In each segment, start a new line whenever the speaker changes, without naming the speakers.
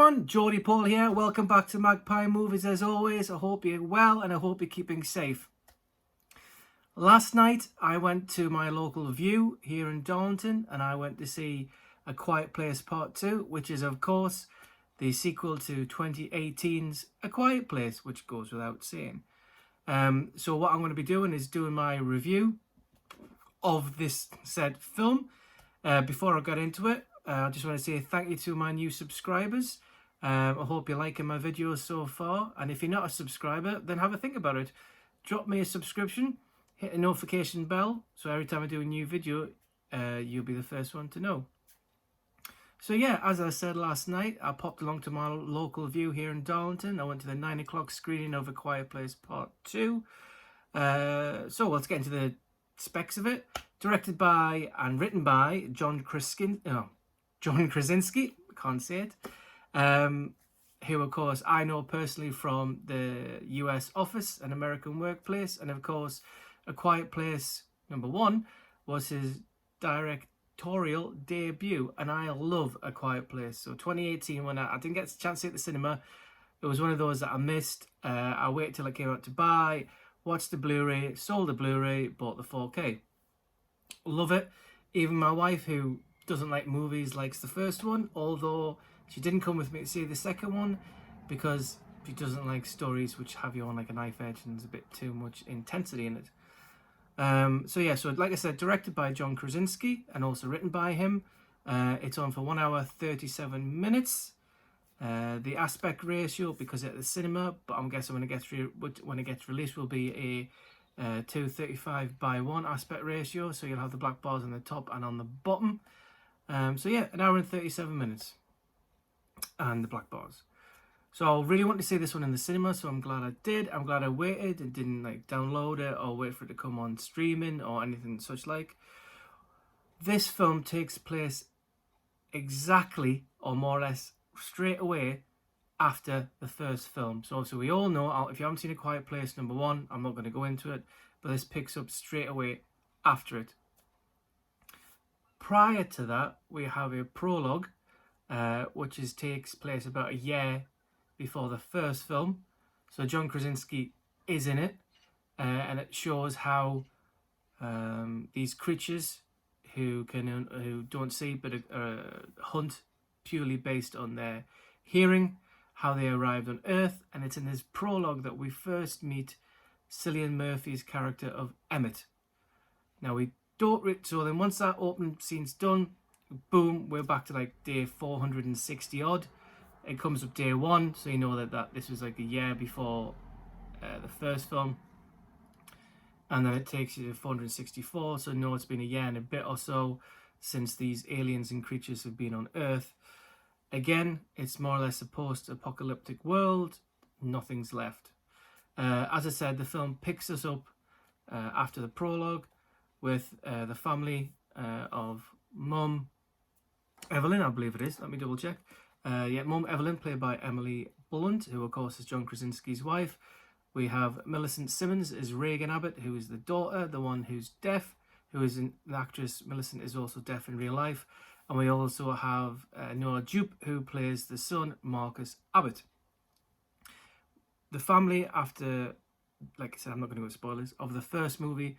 everyone, Geordie Paul here. Welcome back to Magpie Movies as always. I hope you're well and I hope you're keeping safe. Last night I went to my local View here in Darlington and I went to see A Quiet Place Part 2, which is of course the sequel to 2018's A Quiet Place, which goes without saying. So what I'm going to be doing is doing my review of this said film. Before I get into it, I just want to say thank you to my new subscribers. I hope you're liking my videos so far. And if you're not a subscriber, then have a think about it. Drop me a subscription, hit a notification bell, so every time I do a new video, you'll be the first one to know. So yeah, as I said last night, I popped along to my local View here in Darlington. I went to the 9 o'clock screening of A Quiet Place Part 2. So let's get into the specs of it. Directed by and written by John Krasinski, can't say it, who of course I know personally from the US Office, An American Workplace, and of course A Quiet Place #1 was his directorial debut, and I love A Quiet Place. So 2018, when I didn't get a chance to see it at the cinema, it was one of those that I missed. I waited till it came out to buy, watched the Blu-ray, sold the Blu-ray, bought the 4K. Love it. Even my wife, who doesn't like movies, likes the first one, although she didn't come with me to see the second one because she doesn't like stories which have you on like a knife edge and there's a bit too much intensity in it. So yeah, so like I said, directed by John Krasinski and also written by him. It's on for 1 hour 37 minutes. The aspect ratio, because it's at the cinema, but I'm guessing when it gets released will be a 2:35:1 aspect ratio, so you'll have the black bars on the top and on the bottom. So yeah, 1 hour and 37 minutes and the black bars. So I really want to see this one in the cinema, so I'm glad I did. I'm glad I waited and didn't like download it or wait for it to come on streaming or anything such like. This film takes place exactly, or more or less straight away, after the first film. So we all know, if you haven't seen A Quiet Place #1, I'm not going to go into it, but this picks up straight away after it. Prior to that, we have a prologue, which takes place about a year before the first film. So John Krasinski is in it, and it shows how these creatures who don't see but hunt purely based on their hearing, how they arrived on Earth. And it's in this prologue that we first meet Cillian Murphy's character of Emmett. Now so then once that opening scene's done, boom, we're back to like day 460 odd. It comes up day 1, so you know that this was like a year before the first film. And then it takes you to 464, so no, it's been a year and a bit or so since these aliens and creatures have been on Earth. Again, it's more or less a post-apocalyptic world. Nothing's left. As I said, the film picks us up after the prologue with the family of Mum Evelyn, I believe it is. Let me double check. Mum Evelyn, played by Emily Blunt, who of course is John Krasinski's wife. We have Millicent Simmons as Regan Abbott, who is the daughter, the one who's deaf, the actress Millicent is also deaf in real life. And we also have Noah Jupe, who plays the son, Marcus Abbott. The family, after, like I said, I'm not going to go spoilers, of the first movie,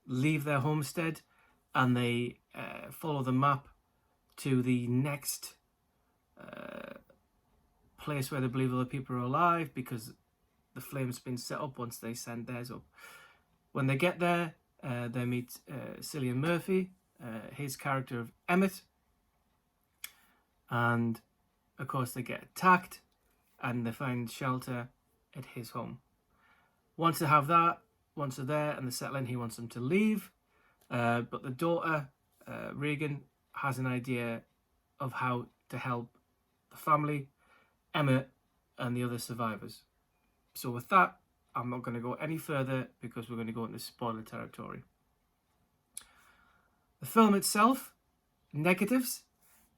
leave their homestead and they follow the map to the next place where they believe other people are alive, because the flame's been set up once they send theirs up. When they get there, they meet Cillian Murphy, his character of Emmett, and of course they get attacked and they find shelter at his home. Once they have that, once they're there and they settle in, he wants them to leave, but the daughter, Regan, has an idea of how to help the family, Emmett and the other survivors. So with that, I'm not going to go any further because we're going to go into spoiler territory. The film itself, negatives.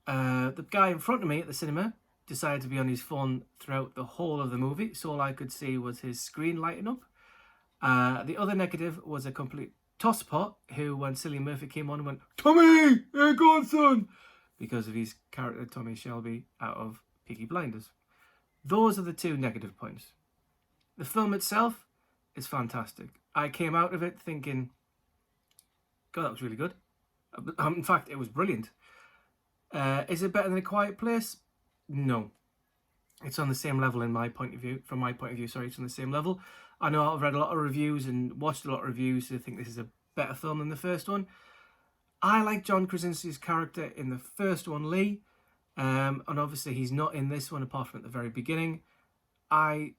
The guy in front of me at the cinema decided to be on his phone throughout the whole of the movie, so all I could see was his screen lighting up. The other negative was a complete tosspot, who, when Cillian Murphy came on, went, "Tommy, here you go, son," because of his character Tommy Shelby out of Peaky Blinders. Those are the two negative points. The film itself is fantastic. I came out of it thinking, God, that was really good. In fact, it was brilliant. Is it better than A Quiet Place? No. It's on the same level in my point of view. From my point of view, sorry, it's on the same level. I know I've read a lot of reviews and watched a lot of reviews who think this is a better film than the first one. I like John Krasinski's character in the first one, Lee. And obviously he's not in this one apart from at the very beginning. I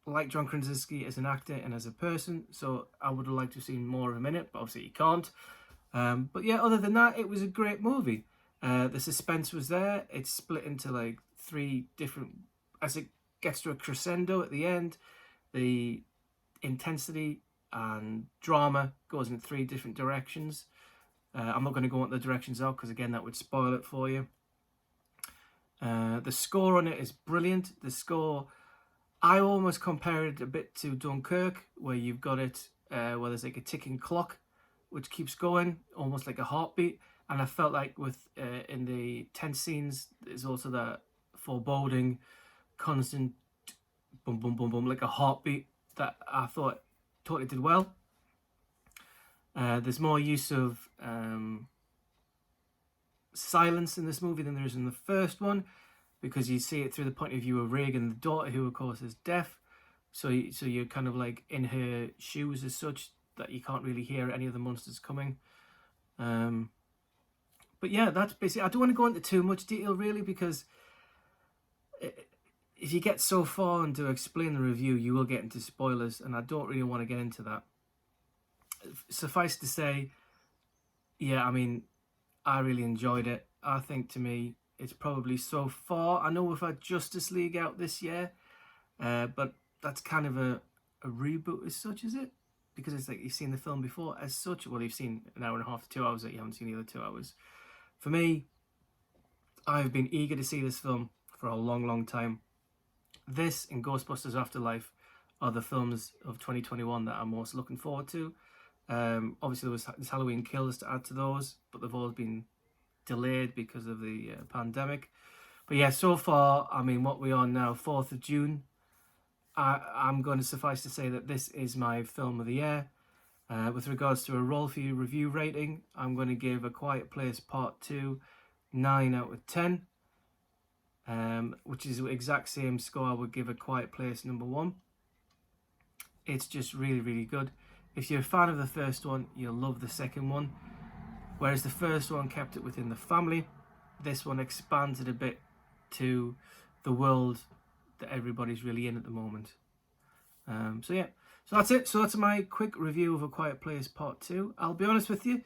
like John Krasinski as an actor and as a person, so I would have liked to have seen more of him in it, but obviously you can't. But yeah, other than that, it was a great movie. The suspense was there. It's split into like 3 different, as it gets to a crescendo at the end, the intensity and drama goes in 3 different directions. I'm not going to go on the directions out because again that would spoil it for you. The score on it is brilliant. The score, I almost compare it a bit to Dunkirk, where you've got it where there's like a ticking clock which keeps going, almost like a heartbeat. And I felt like with in the tense scenes, there's also that foreboding, constant boom, boom, boom, boom, like a heartbeat that I thought totally did well. There's more use of silence in this movie than there is in the first one, because you see it through the point of view of Reagan, the daughter, who of course is deaf. So you're kind of like in her shoes as such, that you can't really hear any of the monsters coming. But yeah, that's basically, I don't want to go into too much detail really, because if you get so far and to explain the review, you will get into spoilers, and I don't really want to get into that. Suffice to say, yeah, I mean, I really enjoyed it. I think to me, it's probably so far, I know we've had Justice League out this year, but that's kind of a reboot as such, is it? Because it's like you've seen the film before as such. Well, you've seen an hour and a half to 2 hours that you haven't seen the other 2 hours. For me, I've been eager to see this film for a long, long time. This and Ghostbusters Afterlife are the films of 2021 that I'm most looking forward to. Obviously, there's Halloween Kills to add to those, but they've all been delayed because of the pandemic. But yeah, so far, I mean, what we are now, 4th of June, I'm going to suffice to say that this is my film of the year. With regards to a Rolfie review rating, I'm going to give A Quiet Place Part 2 9 out of 10, which is the exact same score I would give A Quiet Place number 1. It's just really, really good. If you're a fan of the first one, you'll love the second one. Whereas the first one kept it within the family, this one expands it a bit to the world that everybody's really in at the moment. So yeah, so that's it. So that's my quick review of A Quiet Place Part 2. I'll be honest with you,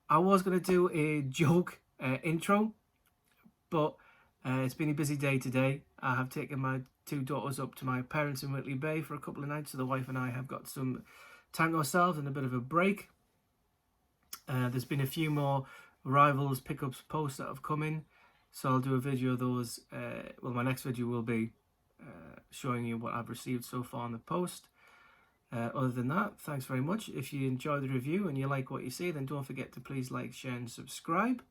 I was going to do a joke intro, but it's been a busy day today. I have taken my 2 daughters up to my parents in Whitley Bay for a couple of nights, so the wife and I have got some time to ourselves and a bit of a break. There's been a few more arrivals, pickups, posts that have come in, so I'll do a video of those. Well, my next video will be showing you what I've received so far in the post. Other than that, thanks very much. If you enjoy the review and you like what you see, then don't forget to please like, share and subscribe.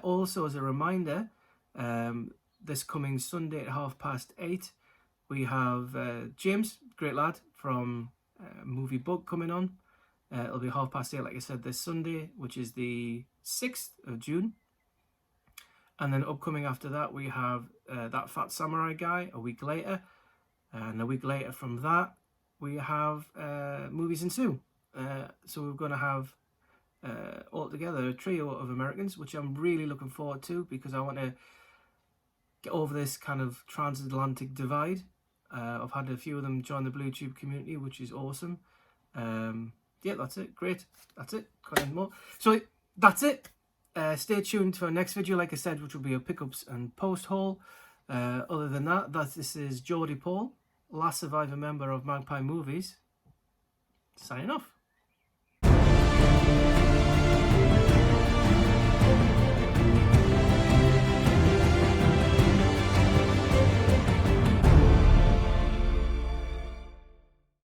Also, as a reminder, this coming Sunday at 8:30, we have James, great lad from Movie Book, coming on. It'll be 8:30, like I said, this Sunday, which is the 6th of June. And then upcoming after that, we have That Fat Samurai Guy a week later. And a week later from that, we have Movies Ensue. So we're going to have altogether a trio of Americans, which I'm really looking forward to, because I want to get over this kind of transatlantic divide. I've had a few of them join the Blue Tube community, which is awesome. Yeah, that's it. Great. That's it. Can't end more. So that's it. Stay tuned for our next video, like I said, which will be a pickups and post haul. Other than that, this is Geordie Paul, last surviving member of Magpie Movies, signing off.